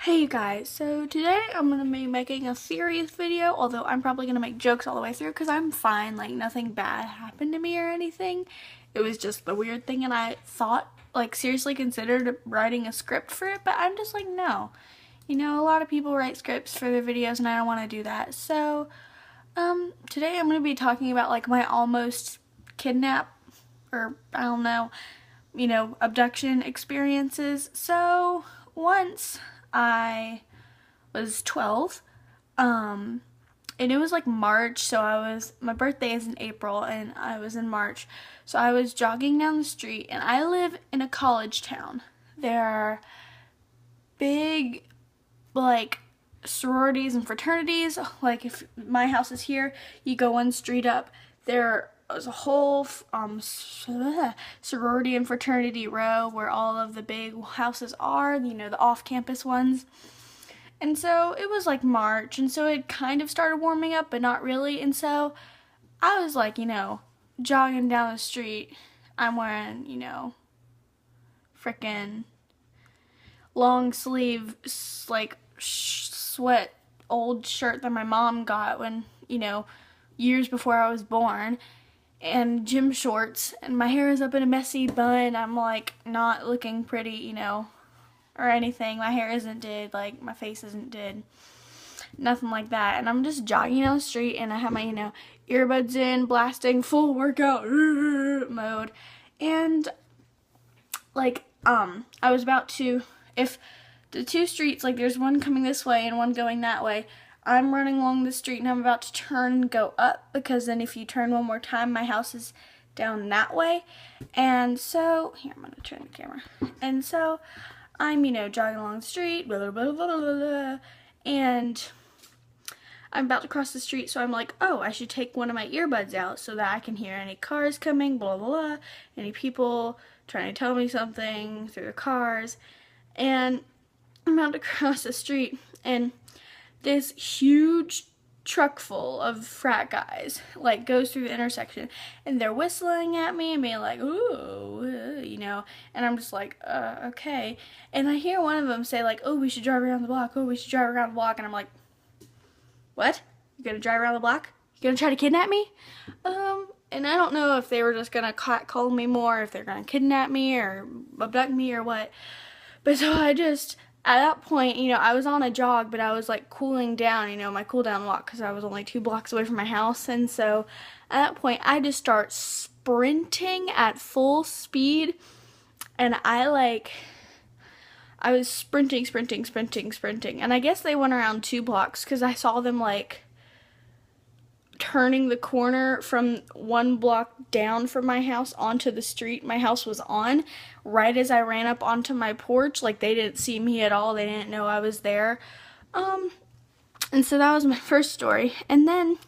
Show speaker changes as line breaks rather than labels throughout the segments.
Hey you guys, so today I'm going to be making a serious video, although I'm probably going to make jokes all the way through because I'm fine, like nothing bad happened to me or anything. It was just the weird thing and I thought, seriously considered writing a script for it, but I'm just like, no. You know, a lot of people write scripts for their videos and I don't want to do that. So, today I'm going to be talking about my almost kidnap or I don't know, abduction experiences. So, once I was 12, and it was March, so my birthday is in April and I was in March, so I was jogging down the street, and I live in a college town. There are big, sororities and fraternities. If my house is here, you go one street up, there was a whole sorority and fraternity row where all of the big houses are, the off-campus ones. And so it was March, and so it kind of started warming up, but not really. And so I was jogging down the street. I'm wearing, frickin' long sleeve, sweat old shirt that my mom got when, years before I was born, and gym shorts, and my hair is up in a messy bun. I'm not looking pretty, or anything. My hair isn't did, my face isn't did, nothing like that. And I'm just jogging down the street, and I have my, earbuds in, blasting full workout mode. And I was about to, if the two streets, there's one coming this way and one going that way, I'm running along the street and I'm about to turn and go up, because then if you turn one more time, my house is down that way. And so, here, I'm going to turn the camera. And so, I'm, jogging along the street, blah, blah, blah, blah, blah, blah, and I'm about to cross the street, so I'm like, oh, I should take one of my earbuds out so that I can hear any cars coming, blah, blah, blah, any people trying to tell me something through the cars. And I'm about to cross the street, and this huge truck full of frat guys goes through the intersection, and they're whistling at me and being ooh, and I'm just okay. And I hear one of them say oh, we should drive around the block, oh, we should drive around the block. And I'm like, what? You're gonna drive around the block? You're gonna try to kidnap me? And I don't know if they were just gonna call me more, if they're gonna kidnap me or abduct me or what. But so I just, at that point, I was on a jog, but I was cooling down, my cool down walk, because I was only 2 blocks away from my house. And so at that point, I just start sprinting at full speed, and I was sprinting, and I guess they went around 2 blocks, because I saw them turning the corner from 1 block down from my house onto the street my house was on, right as I ran up onto my porch. They didn't see me at all. They didn't know I was there. And so that was my first story. And then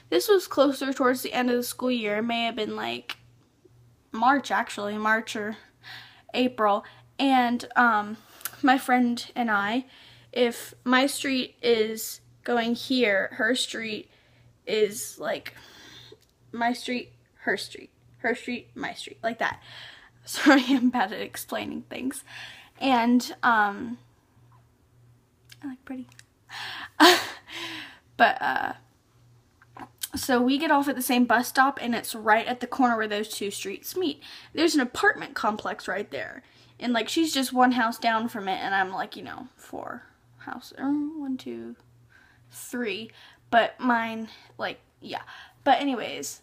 this was closer towards the end of the school year. It may have been March, actually, March or April. And my friend and I, if my street is going here, her street is my street, her street, my street, like that. Sorry, I'm bad at explaining things. And I like pretty. But so we get off at the same bus stop, and it's right at the corner where those 2 streets meet. There's an apartment complex right there, and she's just 1 house down from it, and I'm 4 houses, 1, 2, 3. But mine, yeah. But anyways,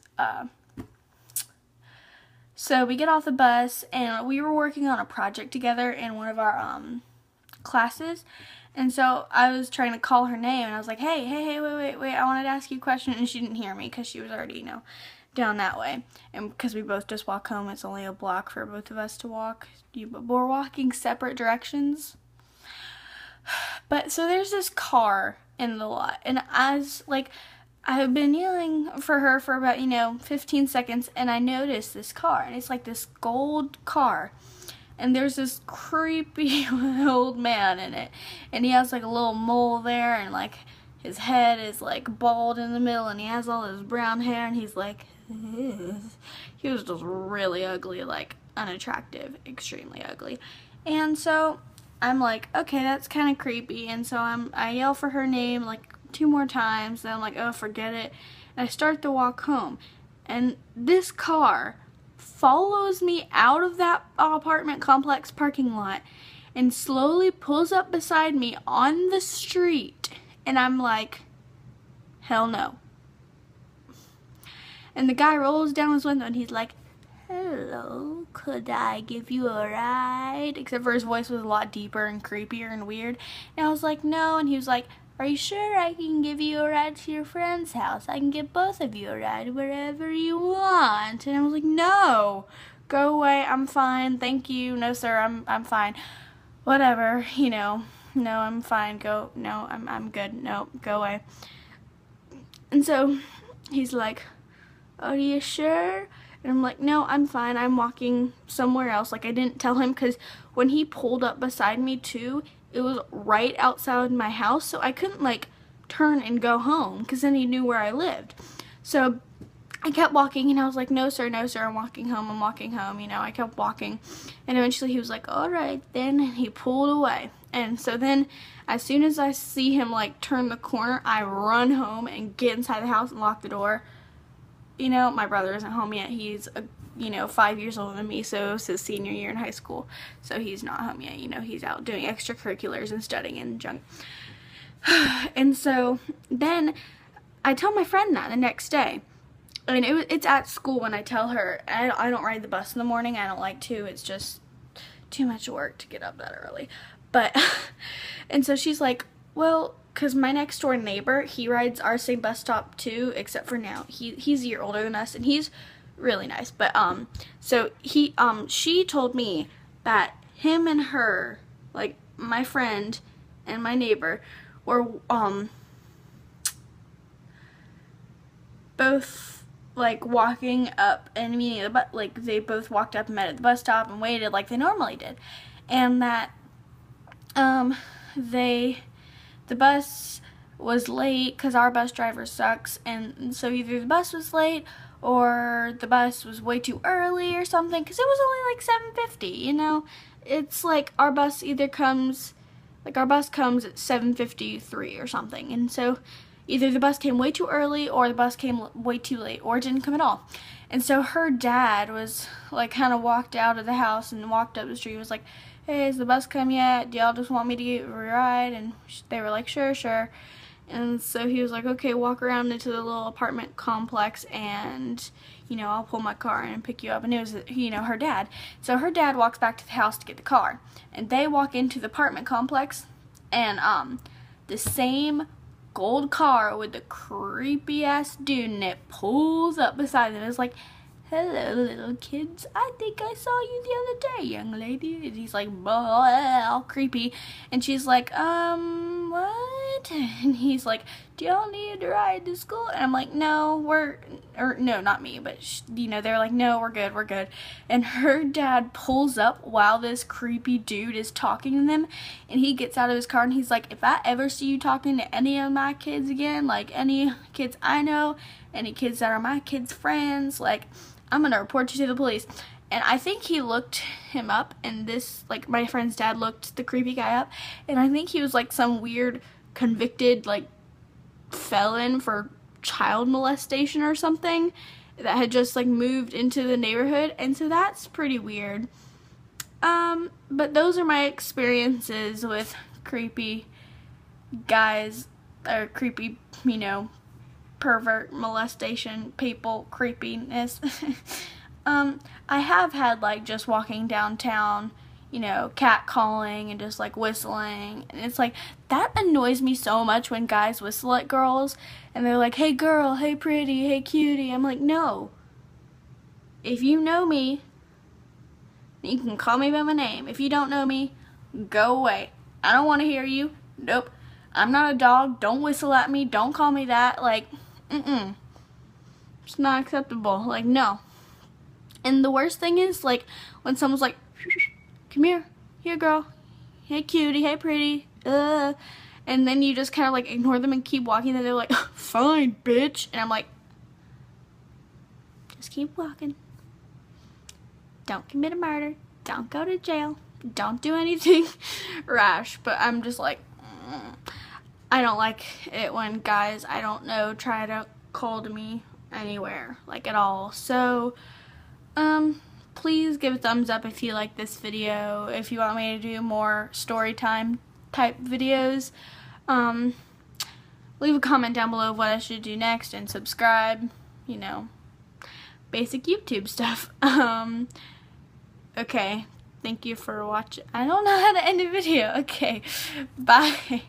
so we get off the bus, and we were working on a project together in one of our classes. And so I was trying to call her name, and I was like, hey, wait, I wanted to ask you a question. And she didn't hear me because she was already, down that way. And because we both just walk home, it's only a block for both of us to walk. We're walking separate directions. But so there's this car in the lot, and as I've been yelling for her for about 15 seconds, and I noticed this car, and it's this gold car, and there's this creepy old man in it, and he has a little mole there, and his head is bald in the middle, and he has all this brown hair, and he's he was just really ugly, unattractive, extremely ugly. And so I'm like, okay, that's kind of creepy. And so I yell for her name like 2 more times. Then I'm like, oh, forget it. And I start to walk home. And this car follows me out of that apartment complex parking lot and slowly pulls up beside me on the street. And I'm like, hell no. And the guy rolls down his window and he's like, hello, could I give you a ride? Except for his voice was a lot deeper and creepier and weird. And I was like, no. And he was like, are you sure I can give you a ride to your friend's house? I can give both of you a ride wherever you want. And I was like, no, go away. I'm fine. Thank you. No, sir, I'm fine. Whatever, you know. No, I'm fine. Go. No, I'm good. No, go away. And so he's like, are you sure? And I'm like, no, I'm fine. I'm walking somewhere else. Like, I didn't tell him because when he pulled up beside me too, it was right outside my house, so I couldn't like turn and go home because then he knew where I lived. So I kept walking and I was like, no sir, I'm walking home, you know. I kept walking and eventually he was like, all right then, and he pulled away. And so then as soon as I see him like turn the corner, I run home and get inside the house and lock the door. You know, my brother isn't home yet. He's, 5 years older than me, so it's his senior year in high school. So he's not home yet. You know, he's out doing extracurriculars and studying and junk. And so then I tell my friend that the next day. I mean, it's at school when I tell her. I don't ride the bus in the morning. I don't like to. It's just too much work to get up that early. But, and so she's like, well, because my next door neighbor, he rides our same bus stop too, except for now. He's a year older than us, and he's really nice. But, so she told me that him and her, like, my friend and my neighbor were, both, like, walking up and meeting at the bus, like, they both walked up and met at the bus stop and waited like they normally did. And that, the bus was late because our bus driver sucks, and so either the bus was late or the bus was way too early or something, because it was only like 7:50, you know. It's like our bus comes at 7:53 or something, and so either the bus came way too early or the bus came way too late or it didn't come at all. And so her dad was like kind of walked out of the house and walked up the street and was like, hey, has the bus come yet? Do y'all just want me to get a ride? And they were like, sure. And so he was like, okay, walk around into the little apartment complex and, you know, I'll pull my car in and pick you up. And it was, you know, her dad. So her dad walks back to the house to get the car. And they walk into the apartment complex, and the same gold car with the creepy ass dude in it pulls up beside them. It's like, hello, little kids. I think I saw you the other day, young lady. And he's like, all creepy. And she's like, what? And he's like, do y'all need a ride to school? And I'm like, no, no, not me, but, they're like, no, we're good. And her dad pulls up while this creepy dude is talking to them. And he gets out of his car and he's like, if I ever see you talking to any of my kids again, like any kids I know, any kids that are my kids' friends, like, I'm gonna report you to the police. And I think he looked him up, and this, like, my friend's dad looked the creepy guy up, and I think he was like some weird convicted, like, felon for child molestation or something that had just, like, moved into the neighborhood. And so that's pretty weird. But those are my experiences with creepy guys, or creepy, pervert, molestation, people, creepiness. I have had, like, just walking downtown, cat calling and just, like, whistling, and it's like, that annoys me so much when guys whistle at girls, and they're like, hey girl, hey pretty, hey cutie. I'm like, no. If you know me, you can call me by my name. If you don't know me, go away. I don't want to hear you. Nope. I'm not a dog. Don't whistle at me. Don't call me that. Like, it's not acceptable. Like, no. And the worst thing is, like, when someone's like, come here. Here, girl. Hey, cutie. Hey, pretty. And then you just kind of, like, ignore them and keep walking, and they're like, fine, bitch. And I'm like, just keep walking. Don't commit a murder. Don't go to jail. don't do anything rash, but I'm just like, I don't like it when guys I don't know try to call to me anywhere, like at all. So, please give a thumbs up if you like this video, if you want me to do more story time type videos. Leave a comment down below what I should do next, and subscribe, you know, basic YouTube stuff. Okay, thank you for watching. I don't know how to end a video. Okay, bye.